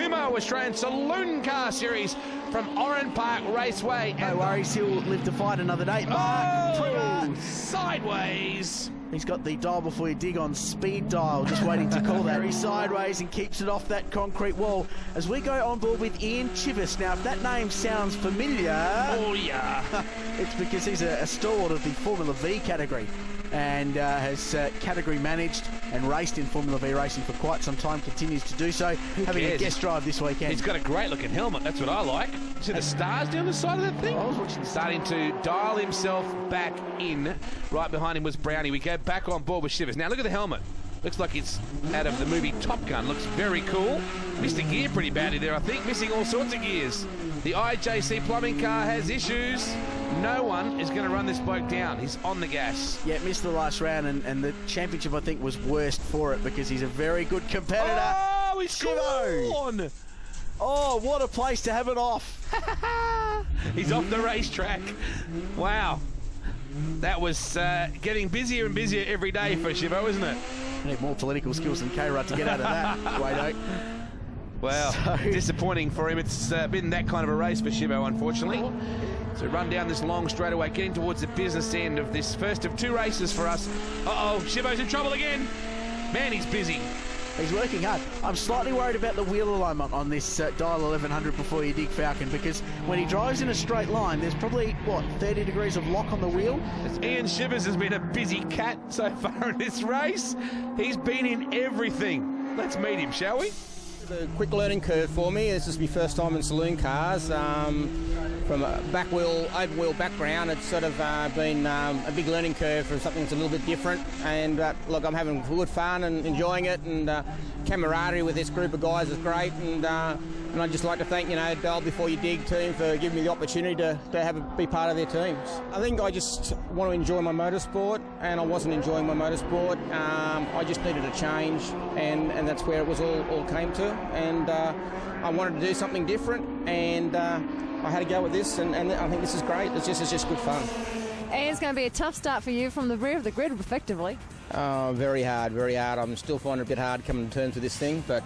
Kumho Australian Saloon Car Series from Oran Park Raceway. No worries, he'll live to fight another day. Mark Primmer. Sideways. He's got the dial before you dig on speed dial, just waiting to call that. He's sideways and keeps it off that concrete wall as we go on board with Ian Chivas. Now, if that name sounds familiar... Oh, yeah. It's because he's a stalwart of the Formula V category and has category managed and raced in Formula V racing for quite some time, continues to do so, having a guest drive this weekend. He's got a great looking helmet, that's what I like. See the stars down the side of that thing? I was watching. Starting to dial himself back in. Right behind him was Brownie. We go back on board with Chivas. Now look at the helmet. Looks like it's out of the movie Top Gun. Looks very cool. Missed a gear pretty badly there, I think. Missing all sorts of gears. The IJC plumbing car has issues. No one is going to run this bloke down. He's on the gas. Yeah, missed the last round, and the championship, I think, was worst for it because he's a very good competitor. Oh, he's gone! Oh, what a place to have it off. He's off the racetrack. Wow. That was getting busier and busier every day for Chivo, isn't it? Need more political skills than K-Rudd to get out of that, Wado. Well, disappointing for him. It's been that kind of a race for Chivo, unfortunately. So run down this long straightaway, getting towards the business end of this first of two races for us. Uh-oh, Chivo's in trouble again. Man, he's busy. He's working hard. I'm slightly worried about the wheel alignment on this dial 1100 before you dig Falcon, because when he drives in a straight line, there's probably, what, 30 degrees of lock on the wheel? Ian Chivas has been a busy cat so far in this race. He's been in everything. Let's meet him, shall we? A quick learning curve for me. This is my first time in saloon cars. From a back wheel, open wheel background, it's sort of been a big learning curve for something that's a little bit different. And look, I'm having good fun and enjoying it, and camaraderie with this group of guys is great. And I'd just like to thank, Dial Before You Dig team for giving me the opportunity to be part of their teams. I think I just want to enjoy my motorsport, and I wasn't enjoying my motorsport. I just needed a change, and that's where it was all came to. And I wanted to do something different, and I had to go with this, and I think this is great. It's just good fun. And it's going to be a tough start for you from the rear of the grid, effectively. Very hard, very hard. I'm still finding it a bit hard coming to terms with this thing, but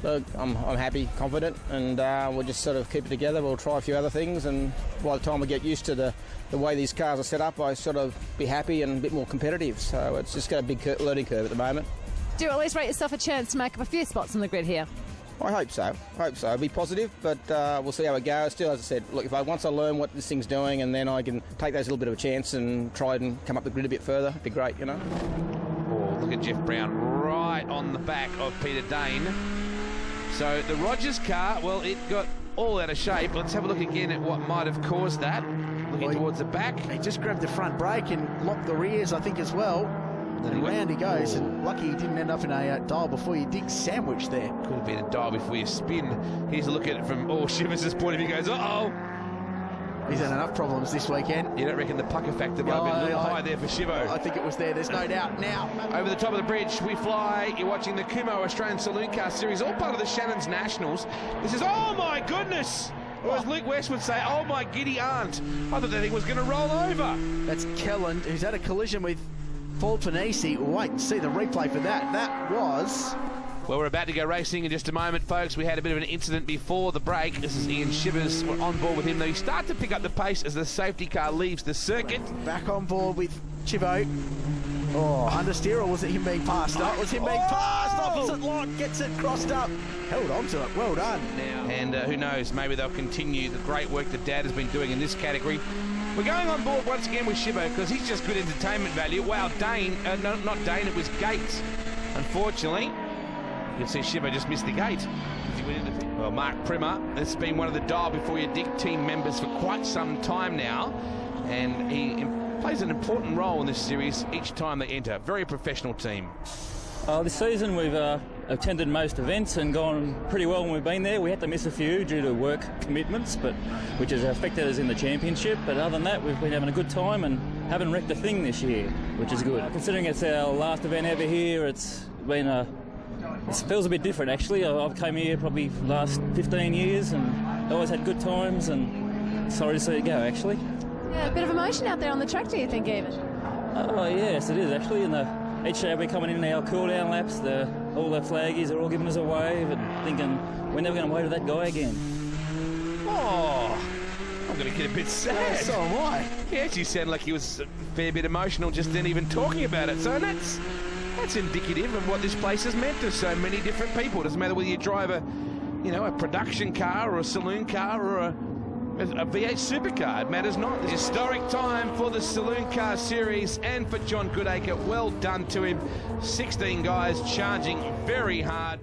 look, I'm happy, confident, and we'll just sort of keep it together. We'll try a few other things, and by the time we get used to the way these cars are set up, I sort of be happy and a bit more competitive. So it's just got a big learning curve at the moment. Do at least rate yourself a chance to make up a few spots on the grid here. I hope so. I'll be positive, but we'll see how it goes. Still, as I said, look, once I learn what this thing's doing, and then I can take those a little bit of a chance and try and come up the grid a bit further, it'd be great, Oh, look at Jeff Brown right on the back of Peter Dane. So the Rogers car, well, it got all out of shape. Let's have a look again at what might have caused that. Looking towards the back. He just grabbed the front brake and locked the rears, I think, as well. And round he goes, and lucky he didn't end up in a dial before you dig sandwich there. Could have been a dial before you spin. Here's a look at it from Chivas' point of view. Goes, uh-oh. He's had enough problems this weekend. You don't reckon the pucker factor might have been a little high there for Chivo? I think it was there, there's no doubt. Now, over the top of the bridge, we fly. You're watching the Kumho Australian Saloon Car Series, all part of the Shannon's Nationals. This is, oh my goodness! Or as Luke West would say, oh my giddy aunt. I thought that thing was going to roll over. That's Kelland, who's had a collision with Paul Panisi. Wait and see the replay for that. That was... Well, we're about to go racing in just a moment, folks. We had a bit of an incident before the break. This is Ian Chivas. We're on board with him. They start to pick up the pace as the safety car leaves the circuit. Back on board with Chivo. Oh, understeer, or was it him being passed up? It was him being passed. Opposite lot, gets it crossed up. Held on to it. Well done. Now, and who knows, maybe they'll continue the great work that Dad has been doing in this category. We're going on board once again with Chivo because he's just good entertainment value. Wow, Dane, no, not Dane, it was Gates. Unfortunately, you can see Chivo just missed the gate. Well, Mark Primmer has been one of the Dial Before You Dig team members for quite some time now, and he plays an important role in this series each time they enter. Very professional team. This season we've attended most events and gone pretty well when we've been there. We had to miss a few due to work commitments, which has affected us in the championship. But other than that, we've been having a good time and haven't wrecked a thing this year, which is good. Considering it's our last event ever here, it's been it feels a bit different actually. I've came here probably the last 15 years and always had good times, and sorry to see it go actually. Yeah, a bit of emotion out there on the track, do you think, even? Oh yes, it is actually. Each day we're coming in our cool down laps, all the flaggies are all giving us a wave, and thinking, we're never going to wave to that guy again. Oh, I'm going to get a bit sad. So am I. He actually sounded like he was a fair bit emotional just then even talking about it. So that's indicative of what this place has meant to so many different people. It doesn't matter whether you drive a production car or a saloon car or a V8 supercar. It matters not. Historic time for the Saloon Car Series and for John Goodacre. Well done to him. 16 guys charging very hard.